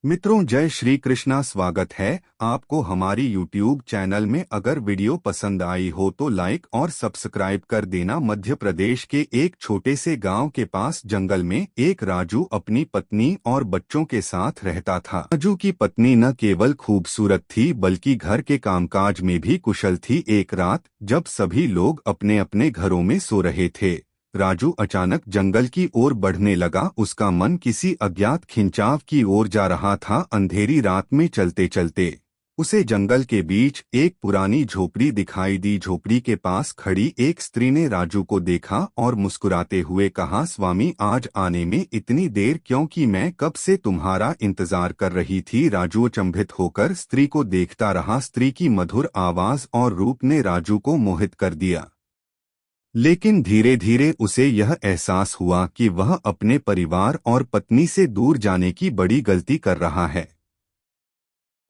मित्रों, जय श्री कृष्णा। स्वागत है आपको हमारी YouTube चैनल में। अगर वीडियो पसंद आई हो तो लाइक और सब्सक्राइब कर देना। मध्य प्रदेश के एक छोटे से गांव के पास जंगल में एक राजू अपनी पत्नी और बच्चों के साथ रहता था। राजू की पत्नी न केवल खूबसूरत थी बल्कि घर के कामकाज में भी कुशल थी। एक रात जब सभी लोग अपने अपने घरों में सो रहे थे, राजू अचानक जंगल की ओर बढ़ने लगा। उसका मन किसी अज्ञात खिंचाव की ओर जा रहा था। अंधेरी रात में चलते चलते उसे जंगल के बीच एक पुरानी झोपड़ी दिखाई दी। झोपड़ी के पास खड़ी एक स्त्री ने राजू को देखा और मुस्कुराते हुए कहा, स्वामी, आज आने में इतनी देर क्योंकि मैं कब से तुम्हारा इंतजार कर रही थी। राजू अचंभित होकर स्त्री को देखता रहा। स्त्री की मधुर आवाज और रूप ने राजू को मोहित कर दिया, लेकिन धीरे धीरे उसे यह एहसास हुआ कि वह अपने परिवार और पत्नी से दूर जाने की बड़ी गलती कर रहा है।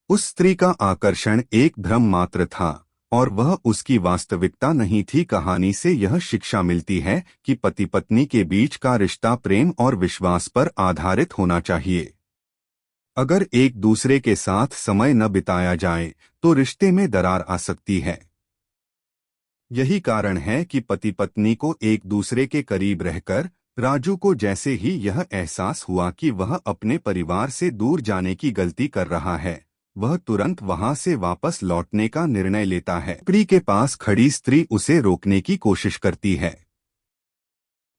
उस स्त्री का आकर्षण एक भ्रम मात्र था और वह उसकी वास्तविकता नहीं थी। कहानी से यह शिक्षा मिलती है कि पति पत्नी के बीच का रिश्ता प्रेम और विश्वास पर आधारित होना चाहिए। अगर एक दूसरे के साथ समय न बिताया जाए तो रिश्ते में दरार आ सकती है। यही कारण है कि पति पत्नी को एक दूसरे के करीब रहकर राजू को जैसे ही यह एहसास हुआ कि वह अपने परिवार से दूर जाने की गलती कर रहा है, वह तुरंत वहां से वापस लौटने का निर्णय लेता है। स्त्री के पास खड़ी स्त्री उसे रोकने की कोशिश करती है।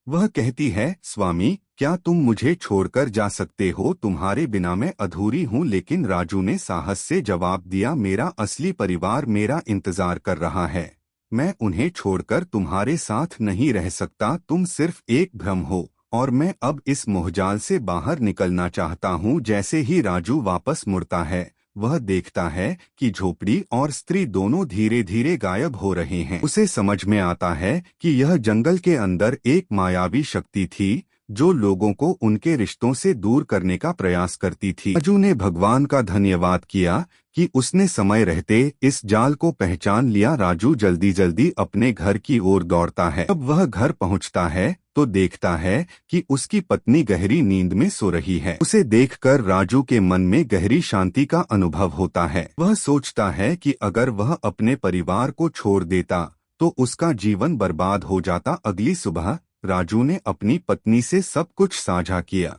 वह कहती है, स्वामी, क्या तुम मुझे छोड़कर जा सकते हो? तुम्हारे बिना मैं अधूरी हूँ। लेकिन राजू ने साहस से जवाब दिया, मेरा असली परिवार मेरा इंतजार कर रहा है। मैं उन्हें छोड़कर तुम्हारे साथ नहीं रह सकता। तुम सिर्फ एक भ्रम हो और मैं अब इस मोहजाल से बाहर निकलना चाहता हूँ। जैसे ही राजू वापस मुड़ता है, वह देखता है कि झोपड़ी और स्त्री दोनों धीरे धीरे गायब हो रहे हैं। उसे समझ में आता है कि यह जंगल के अंदर एक मायावी शक्ति थी जो लोगों को उनके रिश्तों से दूर करने का प्रयास करती थी। राजू ने भगवान का धन्यवाद किया कि उसने समय रहते इस जाल को पहचान लिया। राजू जल्दी जल्दी अपने घर की ओर दौड़ता है। जब वह घर पहुंचता है तो देखता है कि उसकी पत्नी गहरी नींद में सो रही है। उसे देखकर राजू के मन में गहरी शांति का अनुभव होता है। वह सोचता है कि अगर वह अपने परिवार को छोड़ देता तो उसका जीवन बर्बाद हो जाता। अगली सुबह राजू ने अपनी पत्नी से सब कुछ साझा किया।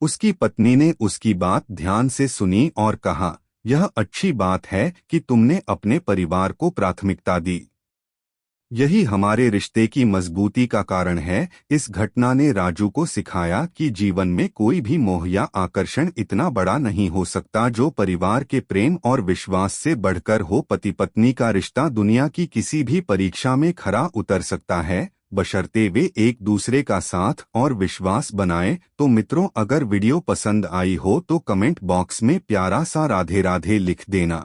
उसकी पत्नी ने उसकी बात ध्यान से सुनी और कहा, यह अच्छी बात है कि तुमने अपने परिवार को प्राथमिकता दी। यही हमारे रिश्ते की मजबूती का कारण है। इस घटना ने राजू को सिखाया कि जीवन में कोई भी मोह या आकर्षण इतना बड़ा नहीं हो सकता जो परिवार के प्रेम और विश्वास से बढ़कर हो। पति पत्नी का रिश्ता दुनिया की किसी भी परीक्षा में खरा उतर सकता है, बशर्ते वे एक दूसरे का साथ और विश्वास बनाएं। तो मित्रों, अगर वीडियो पसंद आई हो तो कमेंट बॉक्स में प्यारा सा राधे राधे लिख देना।